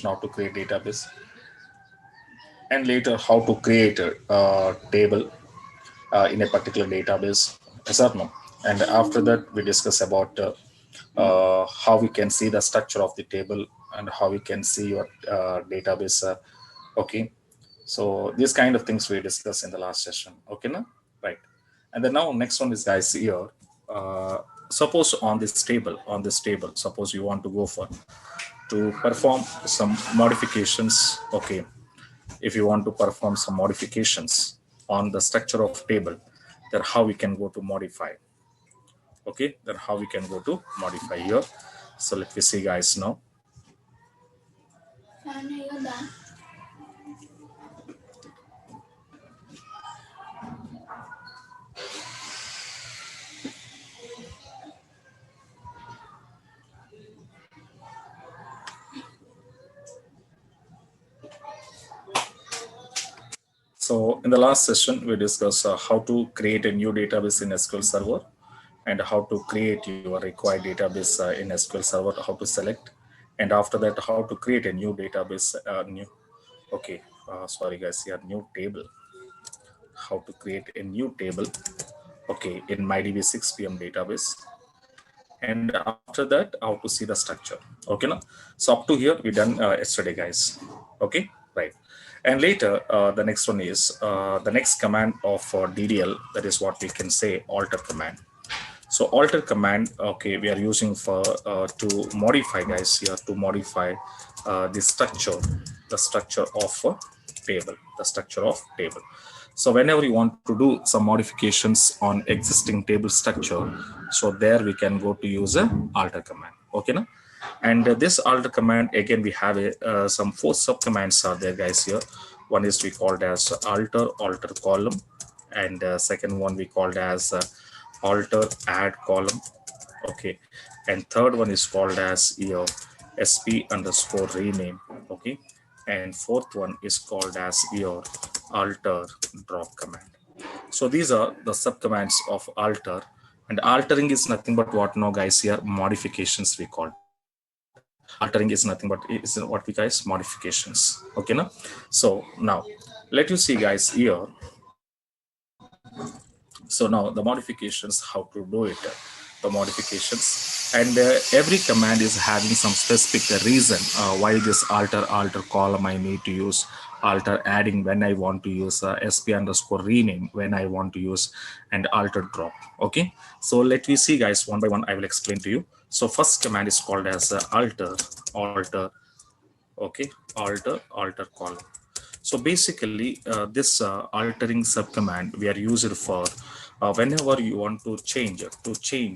how to create database, and later how to create a table in a particular database. Yes or no? And after that, we discuss about how we can see the structure of the table and how we can see your database. Okay, so these kind of things we discussed in the last session. Okay, now, right? And then now next one is guys here. Uh, Suppose on this table, suppose you want to go for to perform some modifications. Okay, if you want to perform some modifications on the structure of table, then how we can go to modify. Okay, then how we can go to modify here. So let me see guys now. So in the last session, we discussed how to create a new database in SQL Server and how to create your required database in SQL Server, how to select, and after that, how to create a new database, okay, sorry guys, here, new table, how to create a new table, okay, in MyDB 6PM database. And after that, how to see the structure. Okay, now, so up to here, we done yesterday, guys. Okay, right. And later, the next one is the next command of DDL, that is what we can say alter command. So alter command, okay, we are using for to modify, guys, here to modify the structure of a table, the structure of table. So whenever you want to do some modifications on existing table structure, so there we can go to use a alter command. Okay, now, and this alter command, again, we have some 4 subcommands are there, guys. Here, one is we called as alter column, and second one we called as alter add column. Okay, and third one is called as your sp underscore rename. Okay, and fourth one is called as your alter drop command. So these are the subcommands of alter, and altering is nothing but what now, guys, here modifications we call. Altering is nothing but is what we guys modifications. Okay, now, so now let you see, guys, here. So now the modifications, how to do it, the modifications, and every command is having some specific reason why this alter column I need to use, alter adding when I want to use sp underscore rename when I want to use, and alter drop. Okay, so let me see, guys, one by one I will explain to you. So first command is called as alter, okay, alter column. So basically, this altering subcommand we are used for whenever you want to change, okay,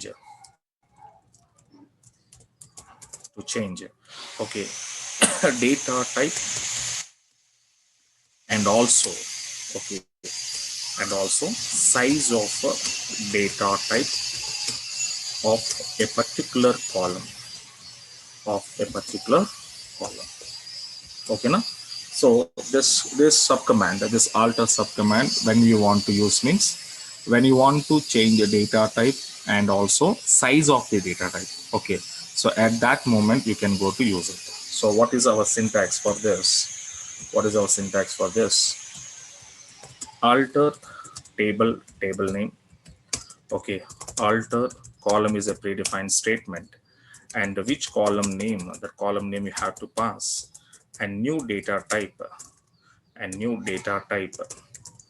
data type, and also, okay, and also size of data type of a particular column, Okay, na? So this subcommand, this alter subcommand, when you want to use means when you want to change the data type and also size of the data type. Okay, so at that moment you can go to use it. So what is our syntax for this? Alter table name. Okay, alter column is a predefined statement, and which column name, the column name you have to pass, and new data type,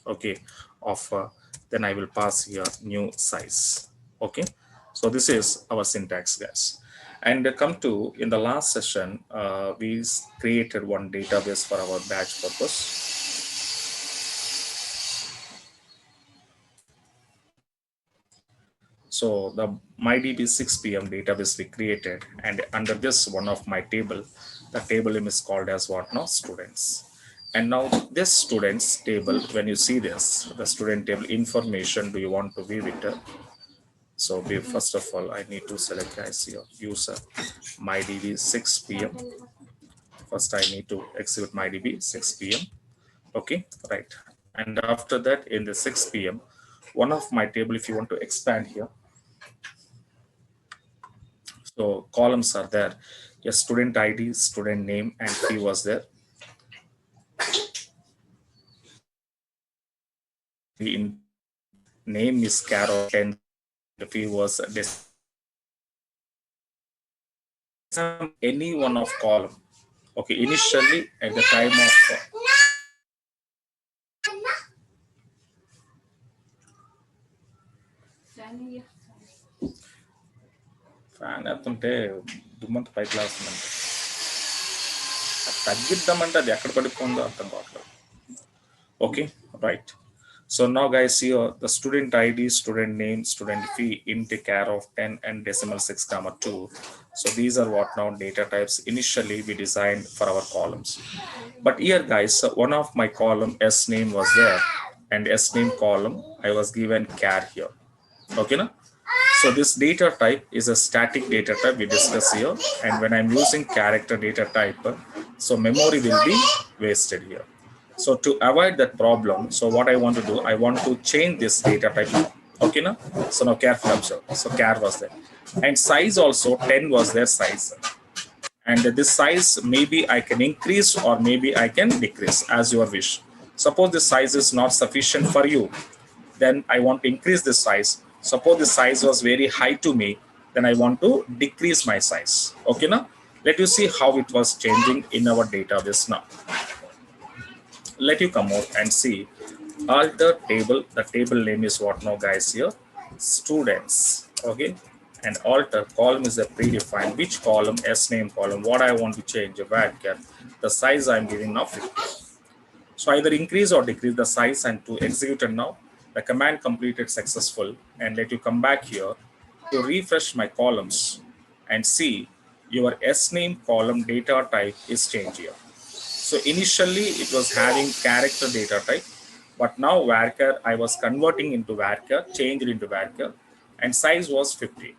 okay, of then I will pass here new size. Okay, so this is our syntax, guys. And come to in the last session, we created one database for our batch purpose. So the MyDB 6PM database we created, and under this one of my table, the table name is called as what now? Students. And now this students table, when you see this, the student table information, do you want to view it? So first of all, I need to select, guys, here user MyDB 6PM. First, I need to execute MyDB 6PM. Okay, right. And after that, in the 6PM, one of my table, if you want to expand here, so columns are there. Yes, student ID, student name, and fee was there. In name is Carol, and the fee was any one of column. Okay, initially at the time of fan వేస్తుంటే దుమ్మంత పైకి లేస్తుందంటే తగ్గిద్దామంటే అది ఎక్కడ పడిపోయిందో అర్థం కావట్లేదు. Okay, right. So now guys, here the student ID, student name, student fee int char of 10 and decimal 6 comma 2. So these are what now data types initially we designed for our columns. But here guys, one of my column S name was there, and S name column I was given char here. Okay, na? So this data type is a static data type we discuss here, and when I'm using character data type, so memory will be wasted here. So to avoid that problem, so what I want to do, I want to change this data type now. Okay, now? So now carefully observe. So char was there, and size also 10 was their size, and this size maybe I can increase or maybe I can decrease as your wish. Suppose the size is not sufficient for you, then I want to increase the size. Suppose the size was very high to me, then I want to decrease my size. Okay, now let you see how it was changing in our database now. Let you come out and see alter table. The table name is what now guys here? Students. Okay, and alter column is a predefined. Which column? S name column. What I want to change? Varchar. The size I'm giving now 50. So either increase or decrease the size, and to execute it now. The command completed successful, and let you come back here to refresh my columns and see your S name column data type is changed here. So initially it was having character data type, but now varchar I was converting into varchar, changed into varchar, and size was 50.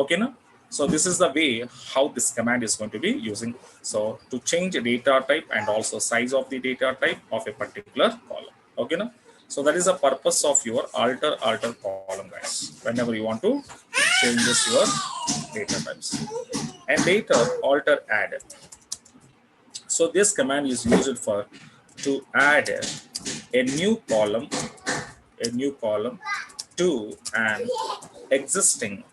Okay, now? So this is the way how this command is going to be using. So to change a data type and also size of the data type of a particular column. Okay, now? So that is the purpose of your alter column, guys. Whenever you want to change this your data types. And later alter add. So this command is used for to add a new column to an existing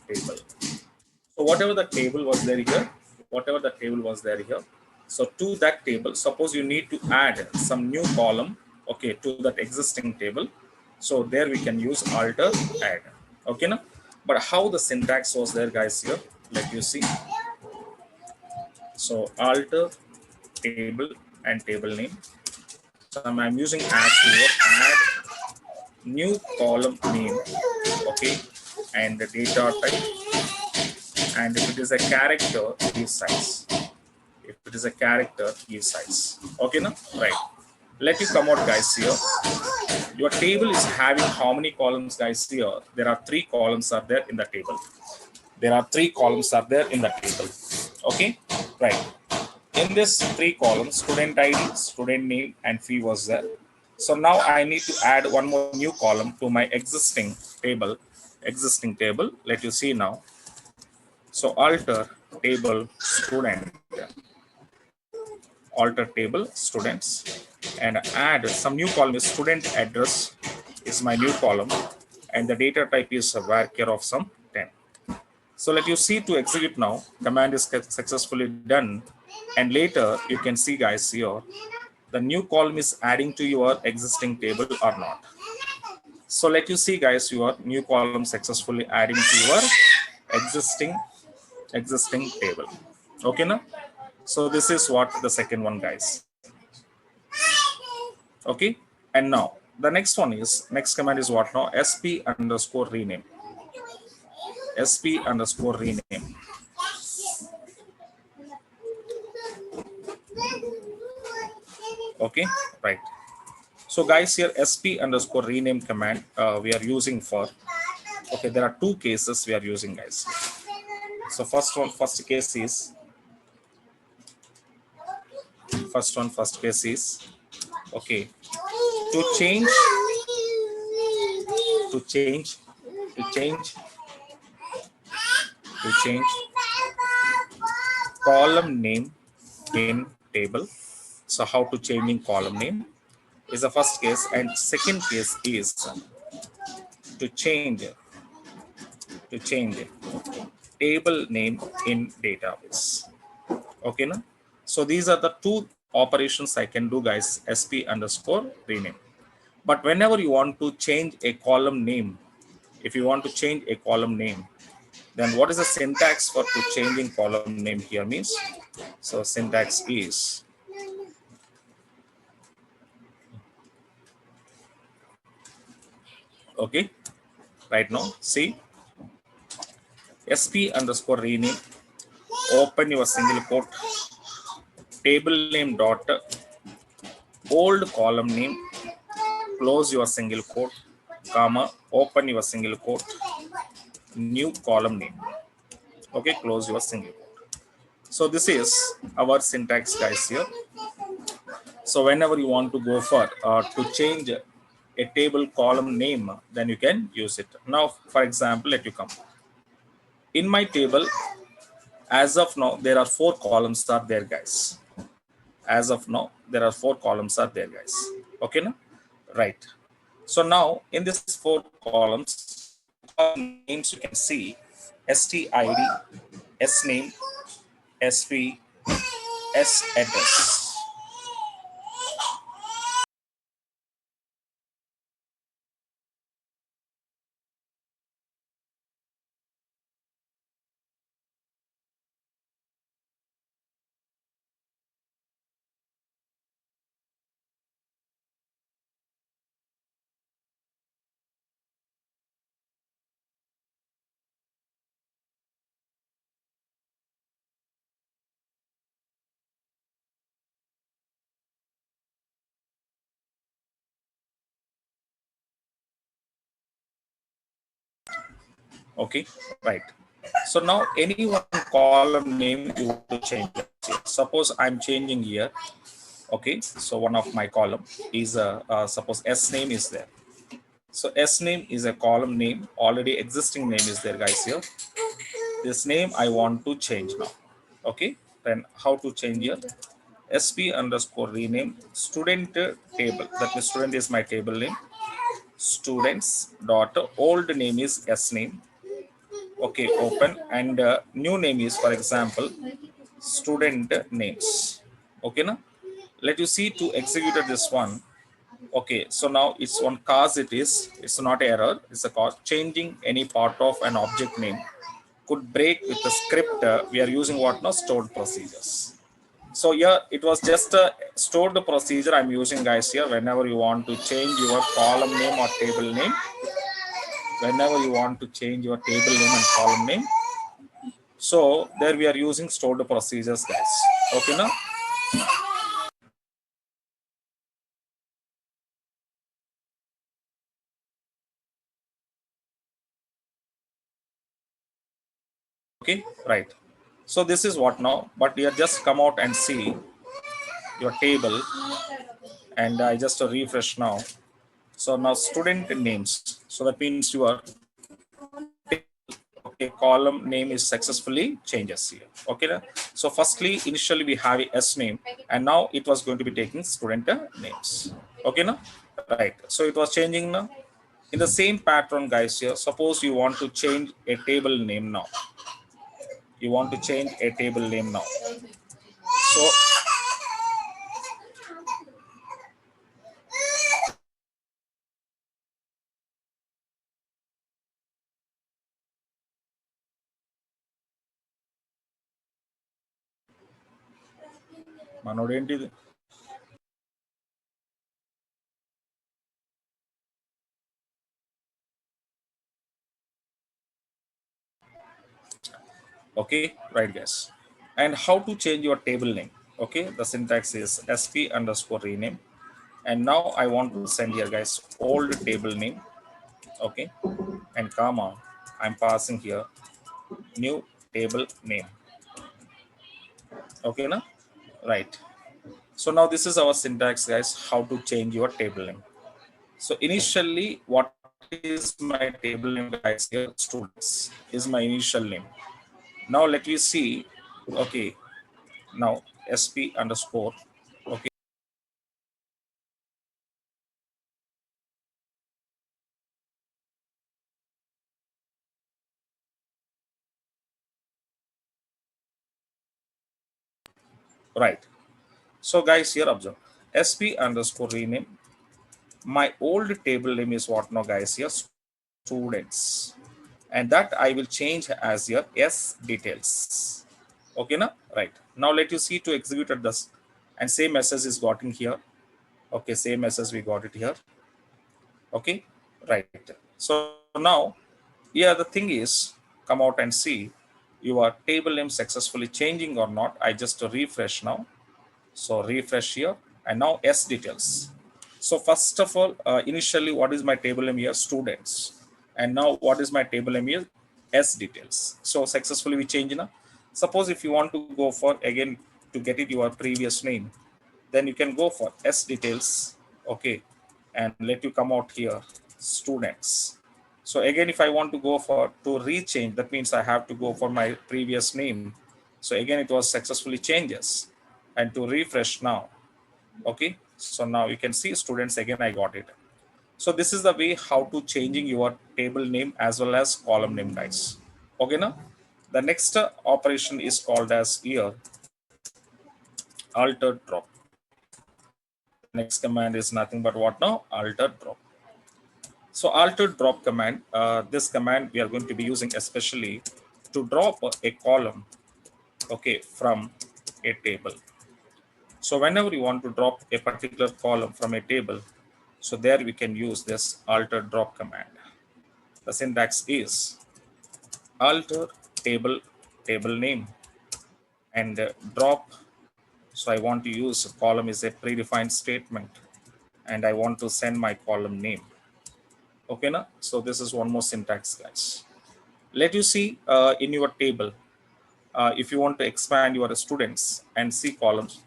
table. So whatever the table was there here, so to that table, suppose you need to add some new column, okay, to that existing table. So there we can use alter add. Okay, now? But how the syntax was there, guys, here? Let you see. So alter table and table name. So I'm using add keyword, add new column name, okay, and the data type, and if it is a character, give size. If it is a character, give size. Okay, now? Right. Let you come out, guys, here. Your table is having how many columns, guys, here? There are 3 columns are there in the table. Okay, right. In this 3 columns, student ID, student name, and fee was there. So now I need to add one more new column to my existing table. Let you see now. So alter table students, and add some new column is student address is my new column, and the data type is a varchar of some 10. So let you see to execute now. Command is successfully done, and later you can see, guys, here the new column is adding to your existing table or not. So let you see, guys, your new column successfully adding to your existing table. Okay, now? So this is what the second one, guys. Okay, and now the next command is what now? sp_rename. sp_rename. Okay, right. So guys, here sp_rename command we are using for, okay, there are 2 cases we are using, guys. So first case is okay, to change column name in table. So how to changing column name is the first case, and second case is to change table name in database. Okay, now so these are the two operations I can do, guys. sp underscore rename. But whenever you want to change a column name, if you want to change a column name, then what is the syntax for to changing column name here means? So syntax is okay. Right now, see, sp underscore rename, open your single quote, table name dot old column name, close your single quote, comma, open your single quote, new column name. Okay, close your single quote. So this is our syntax, guys, here. So whenever you want to go for to change a table column name, then you can use it. Now, for example, let you come. In my table, as of now, there are 4 columns are there, guys. As of now, there are 4 columns are there, guys. Okay, now? Right. So now, in this 4 columns, column names you can see stid, sname, sv, saddress. Okay, right. So now any one column name you want to change. Suppose I'm changing here. Okay, so one of my column is suppose s name is there. So s name is a column name, already existing name is there, guys. Here this name I want to change now. Okay, then how to change here? sp underscore rename student table, that means student is my table name, students dot old name is s name. Okay, open, and new name is, for example, student names. Okay, now let you see to execute this one. Okay, so now it's one cause, it's not error, it's a cause. Changing any part of an object name could break with the script. We are using what now? Stored procedures. So yeah, it was just a stored procedure I'm using, guys. Here whenever you want to change your column name or table name, whenever you want to change your table name and column name, so there we are using stored procedures, guys. Okay, now okay, right. So this is what now, but you just come out and see your table, and I just refresh now. So now student names. So that means your okay, column name is successfully changes here. Okay, so firstly initially we have a s name, and now it was going to be taking student names. Okay, now right. So it was changing now. In the same pattern, guys, here suppose you want to change a table name now. You want to change a table name now. So మనోడేంటిది. Okay, right, guys. And how to change your table name? Okay, the syntax is sp underscore rename, and now I want to send here, guys, old table name. Okay, and comma, I'm passing here new table name. Okay, now right. So now this is our syntax, guys, how to change your table name. So initially, what is my table name, guys? Here students is my initial name. Now let me see. Okay, Now sp underscore, okay, right. So guys, here observe sp underscore rename. My old table name is what now guys? Here students, and that I will change as your s details. Okay now, right. Now let you see to execute at this, and same message is gotten here. Okay, same message we got it here. Okay, right. So now here the thing is, come out and see your table name successfully changing or not. I just refresh now. So refresh here, and now S details. So first of all, initially what is my table name here? Students. And now what is my table name here? S details. So successfully we change now. Suppose if you want to go for again to get it your previous name, then you can go for S details. Okay, and let you come out here students. So again, if I want to go for to rechange, that means I have to go for my previous name. So again, it was successfully changes, and to refresh now. Okay, so now you can see students again, I got it. So this is the way how to changing your table name as well as column name, guys. Okay, now the next operation is called as here alter drop. Next command is nothing but what now? Alter drop. So alter drop command, this command we are going to be using especially to drop a column, okay, from a table. So whenever you want to drop a particular column from a table, so there we can use this alter drop command. The syntax is alter table name and drop. So I want to use column is a predefined statement, and I want to send my column name. Okay, now so this is one more syntax, guys. Let you see in your table, if you want to expand your students and see columns,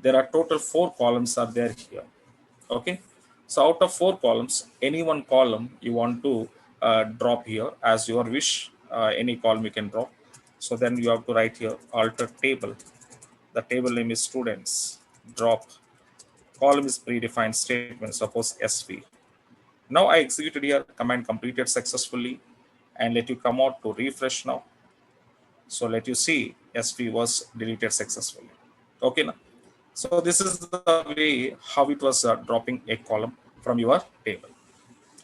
there are total 4 columns are there here. Okay, so out of 4 columns, any one column you want to drop here as your wish. Any column you can drop. So then you have to write here alter table. The table name is students, drop column is predefined statement, suppose sv. Now I executed here, command completed successfully, and let you come out to refresh now. So let you see sv was deleted successfully. Okay, now so this is the way how it was dropping a column from your table.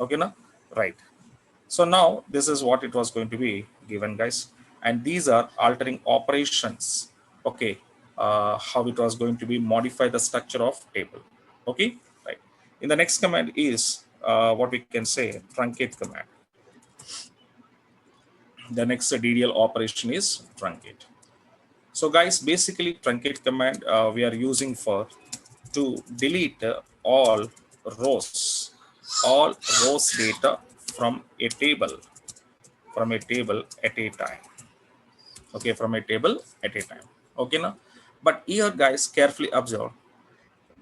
Okay, now right. So now this is what it was going to be given, guys, and these are altering operations. Okay, how it was going to be modify the structure of table. Okay, right. In the next command is what we can say truncate command. The next DDL operation is truncate. So guys, basically truncate command we are using for to delete rows, all rows data from a table, at a time. Okay, from a table at a time. Okay, now, but here guys, carefully observe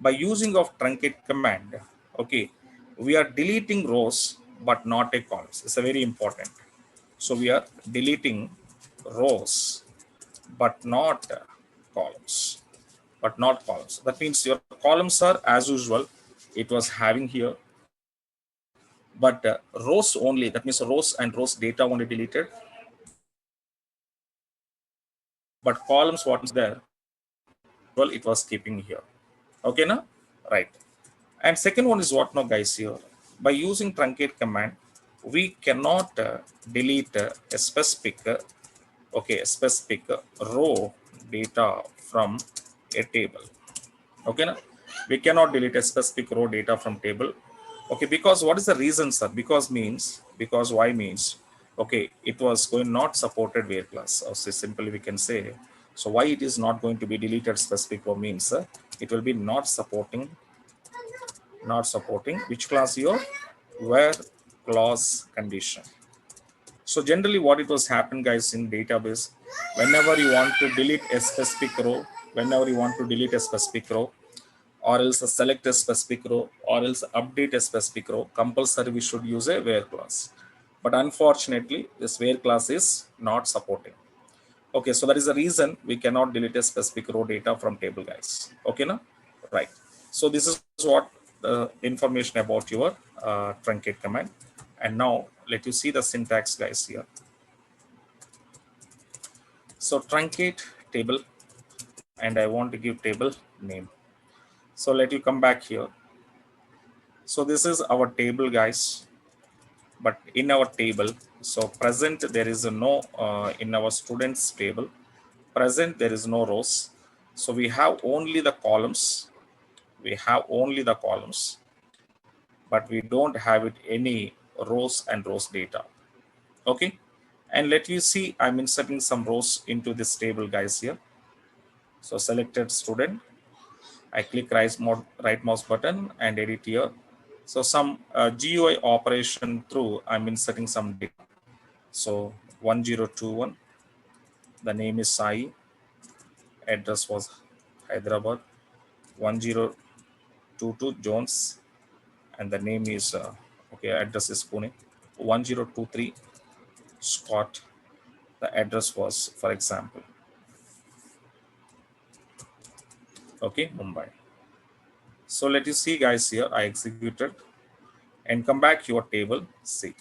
by using of truncate command. Okay, we are deleting rows but not a columns. It's a very important. So we are deleting rows but not columns, That means your columns are as usual. It was having here, but rows only. That means rows and rows data only deleted, but columns what's there, well, it was keeping here. Okay, now, right. And second one is what now, guys? Here, by using truncate command, we cannot delete a specific, a specific row data from a table. Okay, now we cannot delete a specific row data from table. Okay, because what is the reason, sir? Because why means, okay, it was going not supported where class, or so simply we can say. So why it is not going to be deleted specific row means it will be not supporting which class? Your where clause condition. So generally what it was happen, guys, in database, whenever you want to delete a specific row, or else select a specific row, or else update a specific row, compulsory we should use a where clause. But unfortunately, this where clause is not supporting. Okay, so that is the reason we cannot delete a specific row data from table, guys. Okay, now, right. So this is what the information about your truncate command. And now let you see the syntax, guys, here. So truncate table, and I want to give table name. So let you come back here. So this is our table, guys. But in our table, so present there is no in our students table. Present there is no rows. So we have only the columns. We have only the columns, but we don't have it any rows and rows data. Okay, and let you see I'm inserting some rows into this table, guys, here. So selected student, I click right mouse button and edit here. So some GUI operation through I'm inserting some data. So 1021, the name is Sai, address was Hyderabad. 1022 Jones, and the name is okay, address is Pune. 1023 Scott, the address was, for example, okay, Mumbai. So let you see, guys, here I executed and come back your table. See,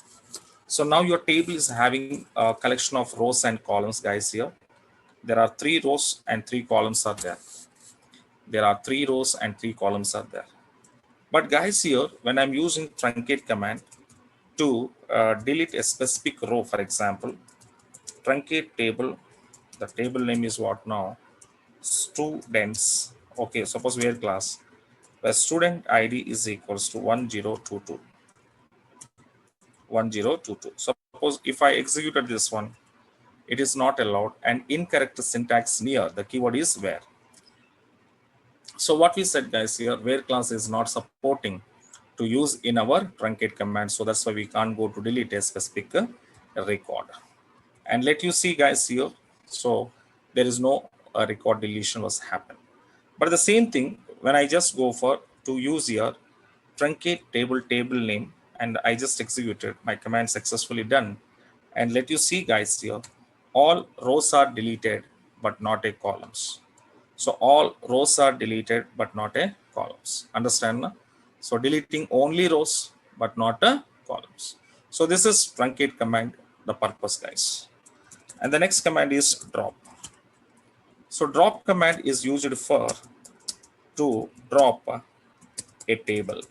so now your table is having a collection of rows and columns, guys. Here there are 3 rows and 3 columns are there. There are 3 rows and 3 columns are there. But guys, here when I'm using truncate command to delete a specific row, for example, truncate table, the table name is what now? Students. Okay, suppose we are class where student ID is equals to 1022. 1022. Suppose if I executed this one, it is not allowed, and incorrect syntax near the keyword is where. So what we said, guys, here where class is not supporting to use in our truncate command. So that's why we can't go to delete a specific record. And let you see, guys, here. So there is no record deletion was happen. But the same thing when I just go for to use here truncate table name, and I just executed my command successfully done. And let you see, guys, here all rows are deleted but not a columns. So all rows are deleted but not a columns. Understand? Na? So deleting only rows but not a columns. So this is truncate command, the purpose, guys. And the next command is drop. So drop command is used for to drop a table.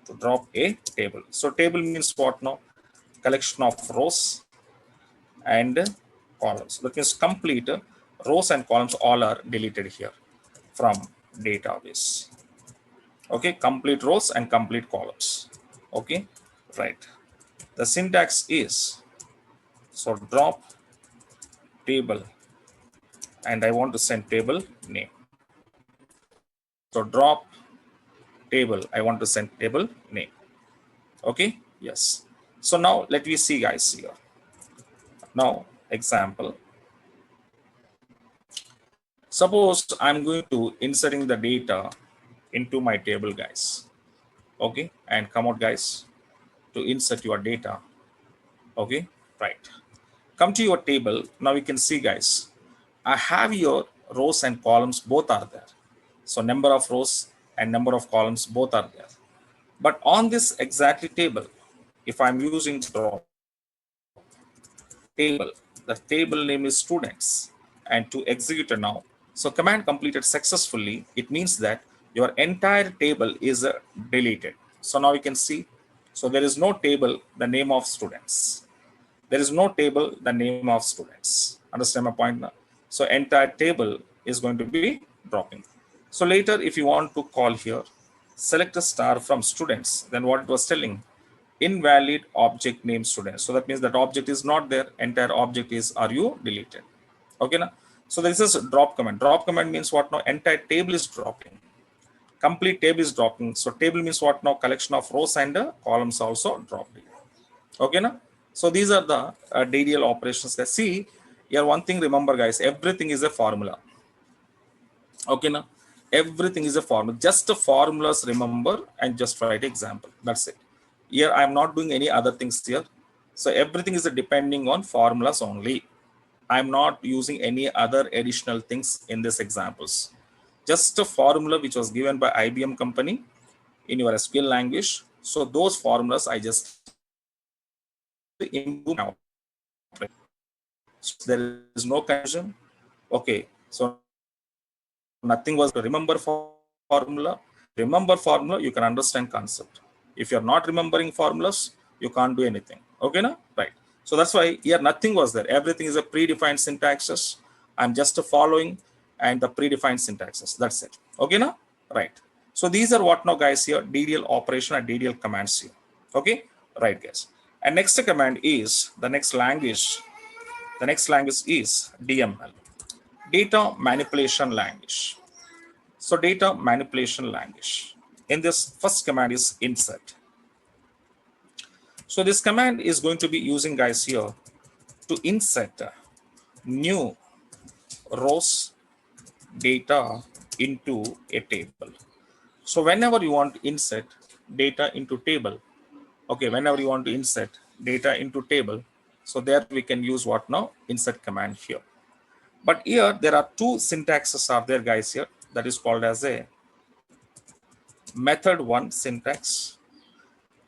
To drop a table. So table means what now? Collection of rows and columns. That means complete rows and columns all are deleted here from database. Okay, complete rows and complete columns. Okay, right. The syntax is so drop table, and I want to send table name. So drop table, I want to send table name. Okay, yes. So now let me see, guys, here. Now example, suppose I'm going to inserting the data into my table, guys. Okay, and come out, guys, to insert your data. Okay, right. Come to your table. Now you can see, guys, I have your rows and columns both are there. So number of rows and number of columns both are there. But on this exactly table, if I'm using drop table, the table name is students, and to execute it now. So command completed successfully. It means that your entire table is deleted. So now you can see. So there is no table, the name of students. There is no table, the name of students. Understand my point now? So entire table is going to be dropping. So later, if you want to call here, select a star from students, then what it was telling, invalid object name students. So that means that object is not there. Entire object is are you deleted. Okay now. So this is drop command. Drop command means what now? Entire table is dropping. Complete table is dropping. So table means what now? Collection of rows and columns also dropping. Okay now. So these are the DDL operations. See here, one thing remember, guys, everything is a formula. Okay now, everything is a formula. Just the formulas remember and just write example. That's it. Here I am not doing any other things here. So everything is depending on formulas only. I'm not using any other additional things in this examples. Just a formula which was given by IBM company in your SQL language. So those formulas I just improve my operation. So there is no confusion. Okay, so nothing was remember formula. Remember formula, you can understand concept. If you're not remembering formulas, you can't do anything. Okay, na? Right. So that's why here nothing was there. Everything is a predefined syntaxes. I'm just following and the predefined syntaxes. That's it. Okay, na? Right. So these are what now, guys, here DDL operation and DDL commands here. Okay, right, guys. And next command is the next language. The next language is DML, data manipulation language. So data manipulation language. In this first command is insert. So this command is going to be using, guys, here to insert new rows data into a table. So whenever you want to insert data into table, okay, whenever you want to insert data into table, so there we can use what now? Insert command here. But here there are two syntaxes are there, guys, here that is called as a method 1 syntax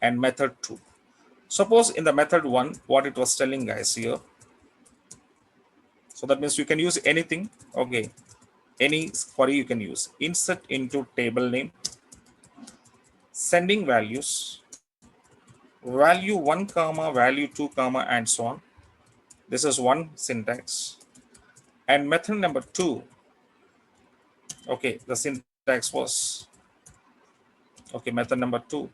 and method 2. Suppose in the method 1, what it was telling, guys, here. So that means you can use anything. Okay, any query you can use. Insert into table name, sending values, value 1 comma, value 2 comma, and so on. This is one syntax. And method number 2, okay, the syntax was, okay, method number 2,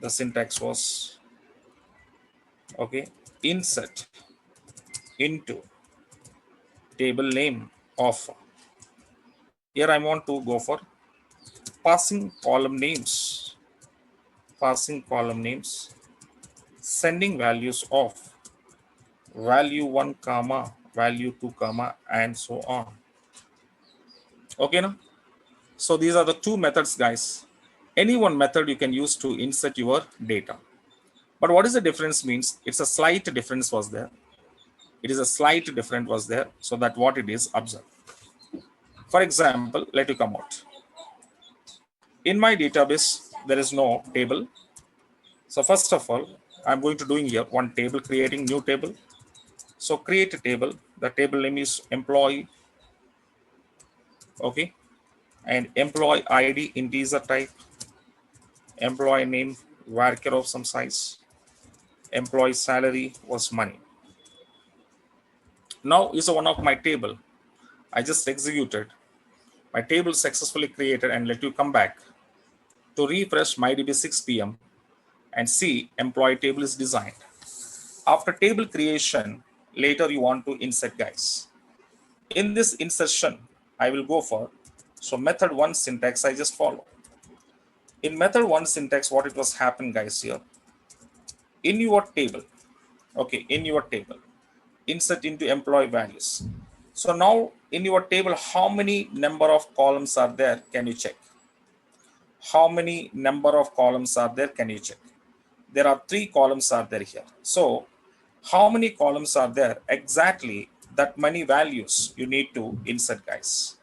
the syntax was, okay, insert into table name of. Here I want to go for passing column names, sending values of value 1 comma, value 2 comma, and so on. Okay, now. So these are the two methods, guys. Any one method you can use to insert your data. But what is the difference means? It's a slight difference was there. It is a slight difference was there. So that what it is, observe. For example, let you come out. In my database, there is no table. So first of all, I'm going to doing here one table, creating new table. So create a table. The table name is employee. Okay. And employee ID integer type. Employee name varchar of some size. Employee salary was money. Now is one of my table. I just executed. My table successfully created and let you come back to refresh MyDB 6 PM and see employee table is designed. After table creation, later you want to insert, guys. In this insertion, I will go for, so method 1 syntax I just follow. In method 1 syntax, what it was happen, guys, here. In your table, okay, in your table, insert into employee values. So now in your table, how many number of columns are there? Can you check? How many number of columns are there? Can you check? There are 3 columns are there here. So how many columns are there? Exactly that many values you need to insert, guys.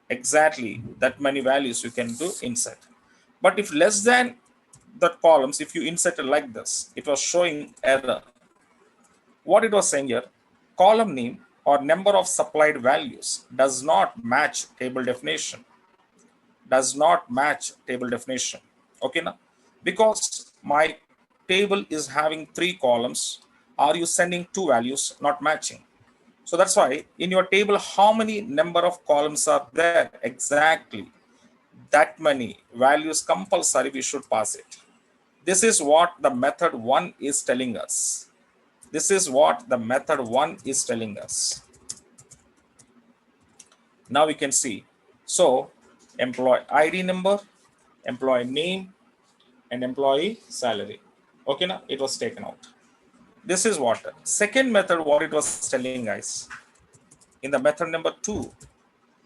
Exactly that many values you can do insert. But if less than the columns, if you insert it like this, it was showing error. What it was saying here, column name or number of supplied values does not match table definition. Does not match table definition. Okay, now because my table is having 3 columns, are you sending 2 values not matching? So that's why in your table, how many number of columns are there? Exactly that many values compulsory we should pass it. This is what the method 1 is telling us. This is what the method 1 is telling us. Now we can see. So employee ID number, employee name, and employee salary. Okay, now it was taken out. This is what. Second method, what it was telling, guys. In the method number 2.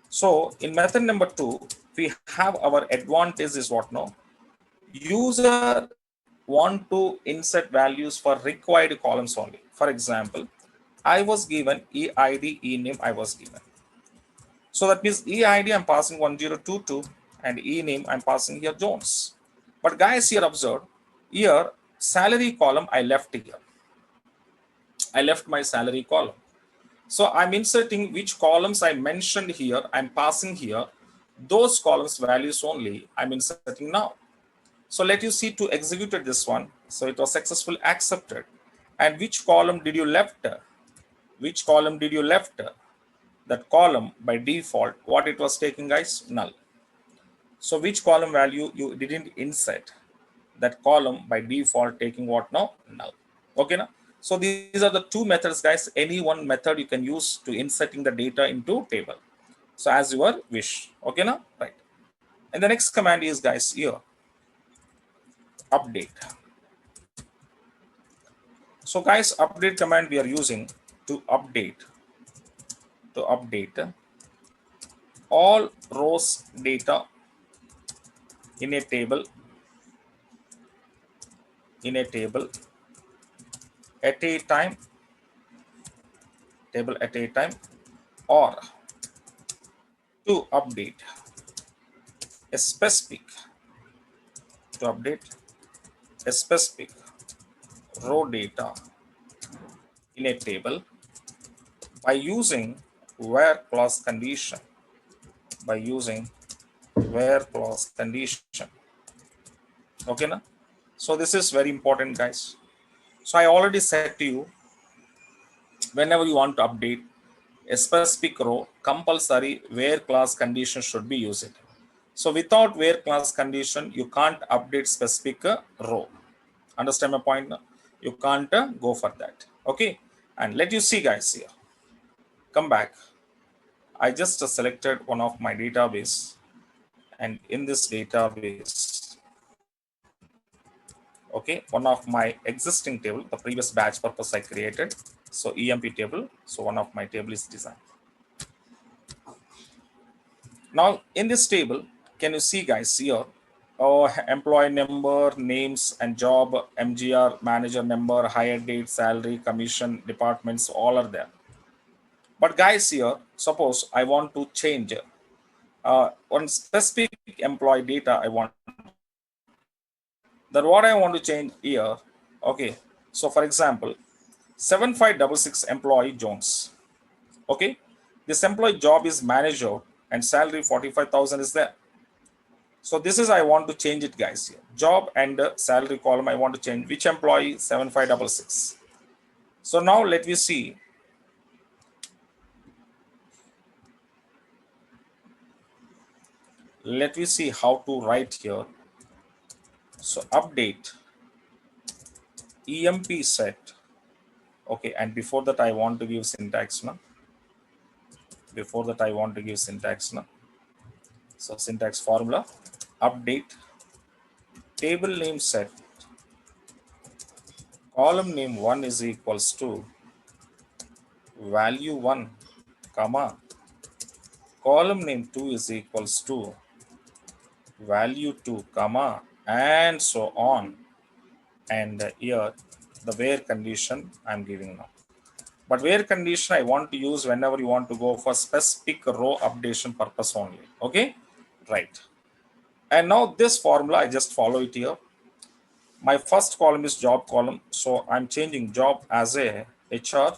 So in method number 2, we have our advantage is what now? User want to insert values for required columns only. For example, I was given EID, ename I was given. So that means EID I'm passing 1022 and ename I'm passing here Jones. But guys, here observe, here salary column I left here. I left my salary column. So I'm inserting which columns I mentioned here, I'm passing here, those columns values only I'm inserting now. So let you see to executed this one. So it was successfully accepted. And which column did you left? Which column did you left? That column by default, what it was taking guys? Null. So which column value you didn't insert? That column by default taking what now? Null. Okay now. So these are the two methods guys. Any one method you can use to inserting the data into table. So as your wish. Okay now. Right. And the next command is guys here. Update. So guys, update command we are using to update all rows data in a table at a time, or to update a specific row data in a table by using where clause condition. Okay na? So this is very important guys. So I already said to you, whenever you want to update a specific row, compulsory where clause condition should be used. So without where clause condition, you can't update specific row. Understand my point? You can't go for that. Okay. And let you see guys here. Come back. I just selected one of my database, and in this database, okay, one of my existing table, the previous batch purpose I created. So EMP table. So one of my table is designed. Now in this table, can you see guys here? Oh, employee number, names and job, MGR, manager number, hire date, salary, commission, departments, all are there. But guys here, suppose I want to change one specific employee data I want. Then what I want to change here, okay. So for example, 7566 employee Jones. Okay. This employee job is manager and salary 45,000 is there. So this is I want to change it guys here. Job and salary column I want to change. Which employee? 7566. So now let me see. Let me see how to write here. So update EMP set. Okay, and before that I want to give syntax now. So syntax formula, update table name set, column name 1 is equals to value 1, comma, column name 2 is equals to value 2, comma, and so on. And here the where condition I'm giving now. But where condition I want to use whenever you want to go for specific row updation purpose only. Okay, right. And now this formula I just follow it here. My first column is job column, so I'm changing job as a HR,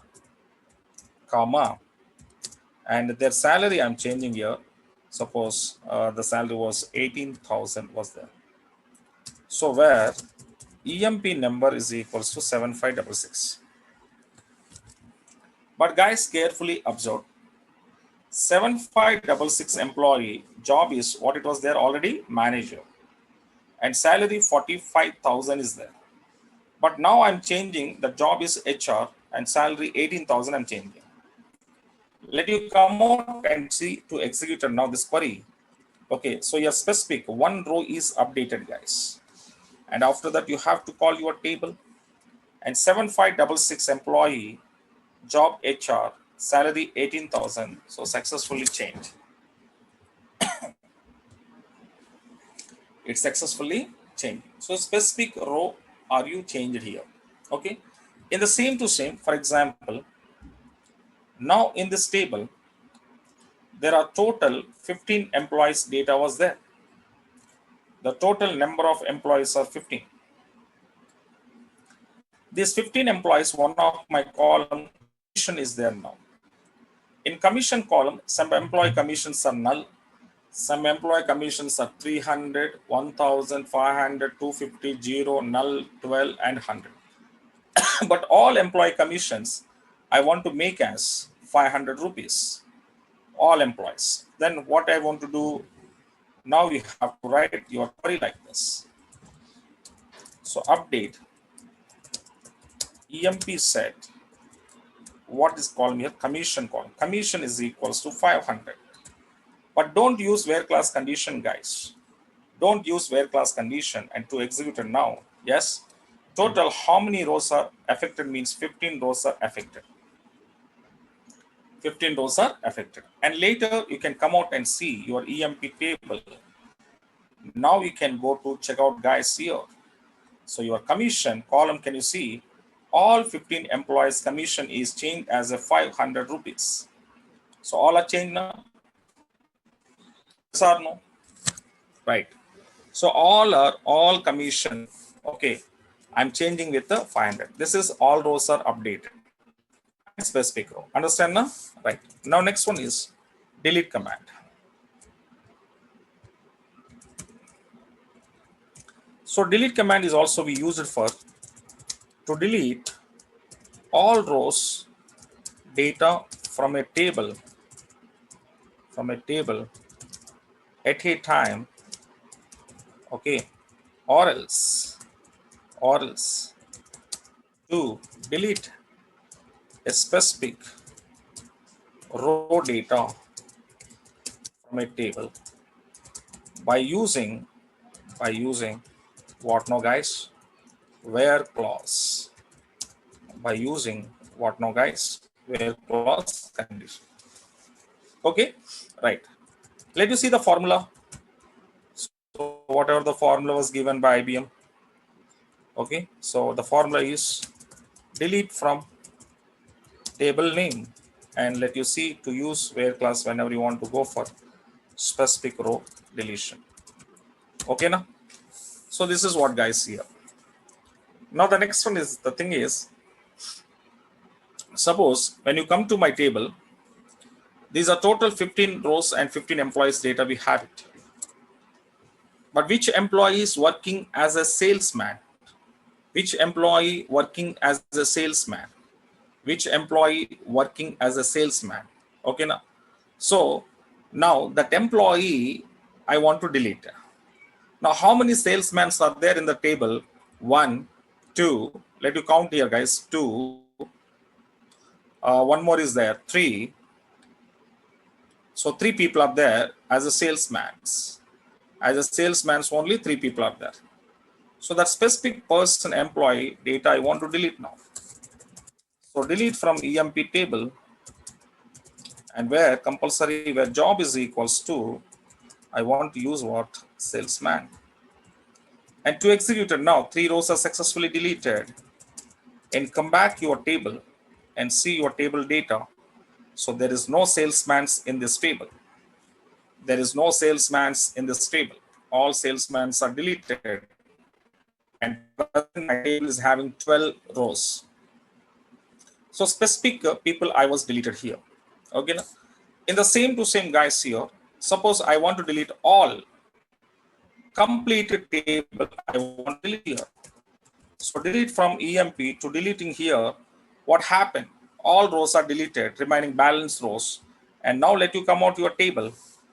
comma, and their salary I'm changing here. Suppose the salary was 18,000 was there. So where EMP number is equals to 7566. But guys, carefully observe. 7566 employee job is what it was there already, manager, and salary 45,000 is there. But now I'm changing the job is HR and salary 18,000 I'm changing. Let you come out and see to execute now this query. Okay, so your specific one row is updated guys, and after that you have to call your table, and 7566 employee job HR salary 18,000, so successfully changed. It's successfully changed. So specific row are you changed here. Okay, in the same to same, for example, Now in this table, there are total 15 employees data was there. The total number of employees are 15. These 15 employees, one of my column commission is there now. In commission column, some employee commissions are null. Some employee commissions are 300, 1,500, 250, 0, null, 12, and 100. But all employee commissions, I want to make as 500 rupees. All employees. Then what I want to do, now you have to write your query like this. So update EMP set, what is column here? Commission column. Commission is equals to 500. But don't use where class condition, guys. Don't use where class condition and to execute it now. Yes. Total how many rows are affected means 15 rows are affected. 15 rows are affected. And later you can come out and see your EMP table. Now you can go to checkout guys here. So your commission column, can you see all 15 employees commission is changed as a 500 rupees. So all are changed now. Yes or no? Right. So all commission. Okay. I'm changing with the 500. This is all rows are updated. Specific row. Understand now? Right. Now next one is delete command. So delete command is also we use it for to delete all rows data from a table at a time. Okay. Or else to delete a specific row data from a table by using what now guys? Where clause. By using what now guys? Where clause condition. Okay, right. Let you see the formula. So whatever the formula was given by IBM. Okay, so the formula is delete from table name, and let you see to use where class whenever you want to go for specific row deletion. Okay now. So this is what guys here. Now the next one is the thing is, suppose when you come to my table, these are total 15 rows and 15 employees data we have it. But which employee is working as a salesman? Which employee working as a salesman? Which employee working as a salesman? Okay now. So now that employee I want to delete. Now how many salesmen are there in the table? 1, 2. Let you count here guys. 2. One more is there. 3. So 3 people are there as a salesman. As a salesman, only 3 people are there. So that specific person employee data I want to delete now. So delete from EMP table, and where compulsory where job is equals to, I want to use what? Salesman. And to execute it now, 3 rows are successfully deleted. And come back your table and see your table data. So there is no salesmans in this table. There is no salesmans in this table. All salesmans are deleted. And my table is having 12 rows. So specific people I was deleted here. Okay. In the same to same guys here, suppose I want to delete all completed table I want to delete here. So delete from EMP to deleting here. What happened? All rows are deleted, remaining balance rows. And now let you come out your table.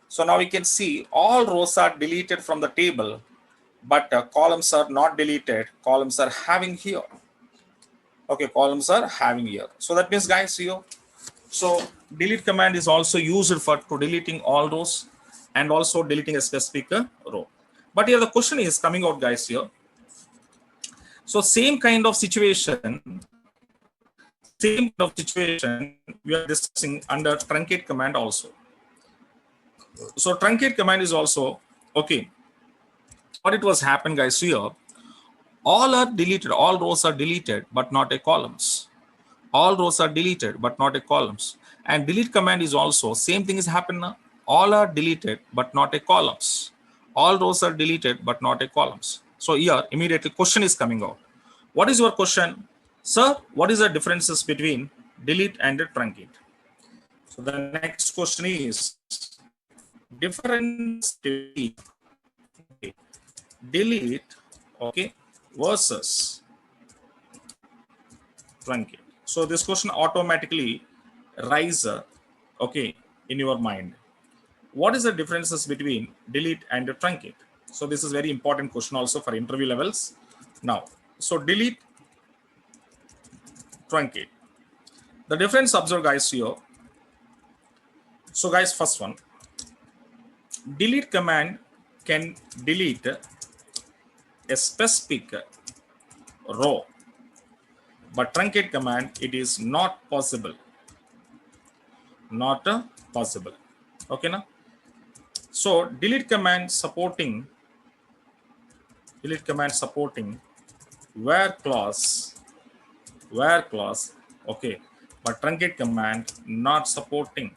So now you can see all rows are deleted from the table, but columns are not deleted. Columns are having here. Okay, columns are having here. So that means guys here. So delete command is also used for to deleting all rows and also deleting a specific row. But here the question is coming out guys here. So same kind of situation we are discussing under truncate command also. So truncate command is also okay. What it was happened guys here, all are deleted, all rows are deleted but not a columns. All rows are deleted but not a columns. And delete command is also same thing is happen now. All are deleted but not a columns. All rows are deleted but not a columns. So here immediately question is coming out. What is your question? Sir, what is the differences between delete and truncate? So the next question is difference between delete, okay, versus truncate. So this question automatically rise, okay, in your mind. What is the differences between delete and truncate? So this is very important question also for interview levels. Now, so delete, truncate. The difference observe guys here. So guys, first one, delete command can delete a specific row, but truncate command it is not possible. Not possible. Okay now. So delete command supporting where clause, okay, but truncate command not supporting.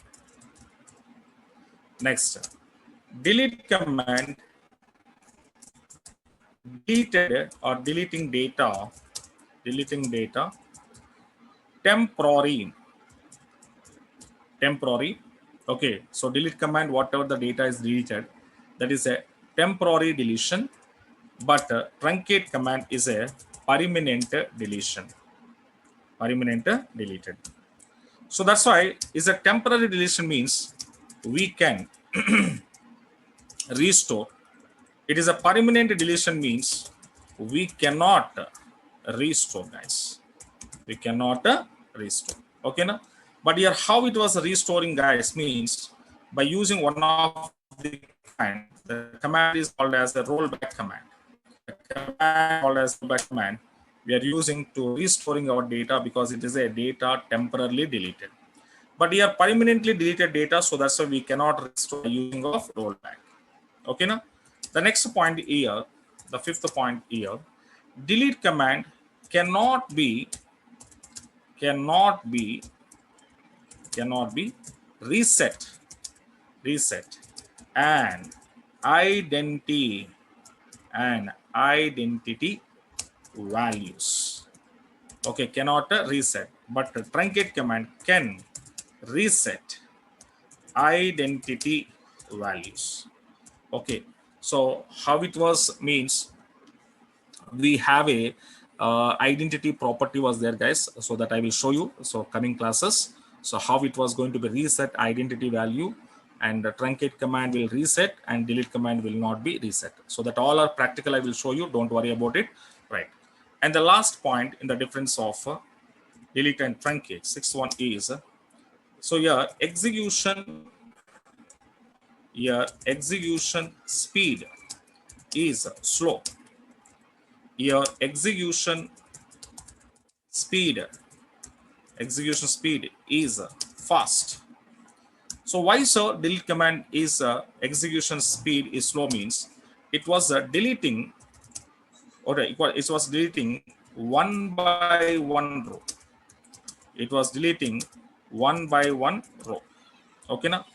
Next, delete command deleted or deleting data temporary. Okay, so delete command whatever the data is deleted, that is a temporary deletion, but truncate command is a permanent deletion. Deleted. So that's why is a temporary deletion means we can restore. It is a permanent deletion means we cannot restore, guys. We cannot restore. Okay now. But here how it was restoring, guys, means by using one of the command. The command is called as a rollback command. The command called as rollback command we are using to restoring our data because it is a data temporarily deleted. But here permanently deleted data, so that's why we cannot restore using of rollback. Okay now. The next point here, the fifth point here, delete command cannot be reset and identity values. Okay, cannot reset, but truncate command can reset identity values. Okay, so how it was means we have a identity property was there, guys, so that I will show you. So coming classes, so how it was going to be reset identity value, and the truncate command will reset and delete command will not be reset. So that all are practical, I will show you, don't worry about it, right? And the last point in the difference of delete and truncate, sixth one is, so here execution speed is slow. Your execution speed is fast. So why so delete command is execution speed is slow means it was deleting, or it was deleting one by one row. It was deleting one by one row. Okay now,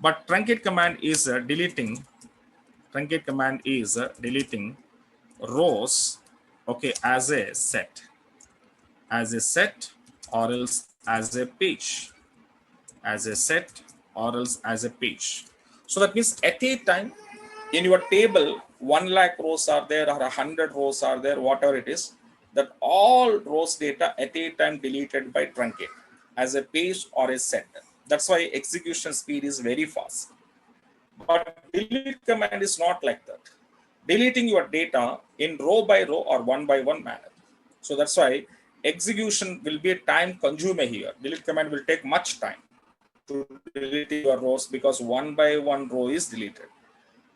but truncate command is deleting rows, okay, as a set or else as a page, So that means at a time in your table 1 lakh rows are there or 100 rows are there, whatever it is, that all rows data at a time deleted by truncate as a page or a set. That's why execution speed is very fast. But delete command is not like that. Deleting your data in row by row or one by one manner. So that's why execution will be a time consumer here. Delete command will take much time to delete your rows because one by one row is deleted.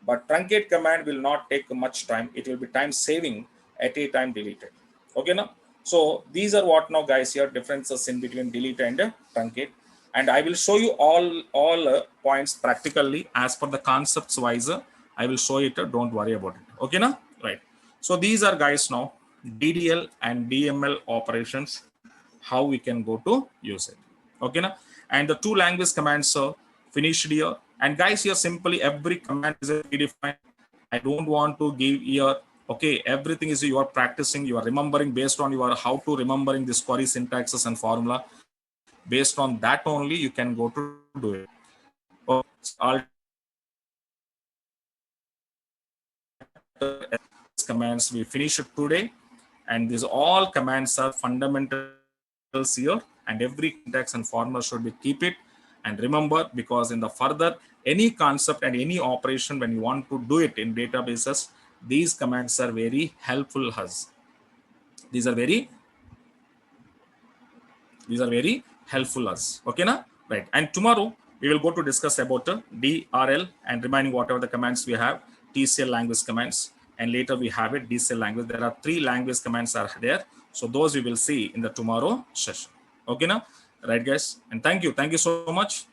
But truncate command will not take much time. It will be time saving at a time deleted. Okay now. So these are what now, guys, here differences in between delete and truncate. And I will show you all points practically as per the concepts wise. I will show it. Don't worry about it. Okay now, right? So these are, guys, now DDL and DML operations. How we can go to use it. Okay now. And the two language commands are finished here. And guys, here simply every command is a predefined. I don't want to give here, okay, everything is you are practicing, you are remembering based on your how to remembering this query syntaxes and formula. Based on that only you can go to do it. Okay. So I'll commands we finish it today, and these all commands are fundamentals here, and every syntax and formula should be keep it and remember, because in the further any concept and any operation when you want to do it in databases, these commands are very helpful us. These are very helpful us. Okay now, right? And tomorrow we will go to discuss about DRL and remaining whatever the commands we have, TCL language commands, and later we have it DCL language. There are 3 language commands are there, so those we will see in the tomorrow session. Okay now, right guys? And thank you so much.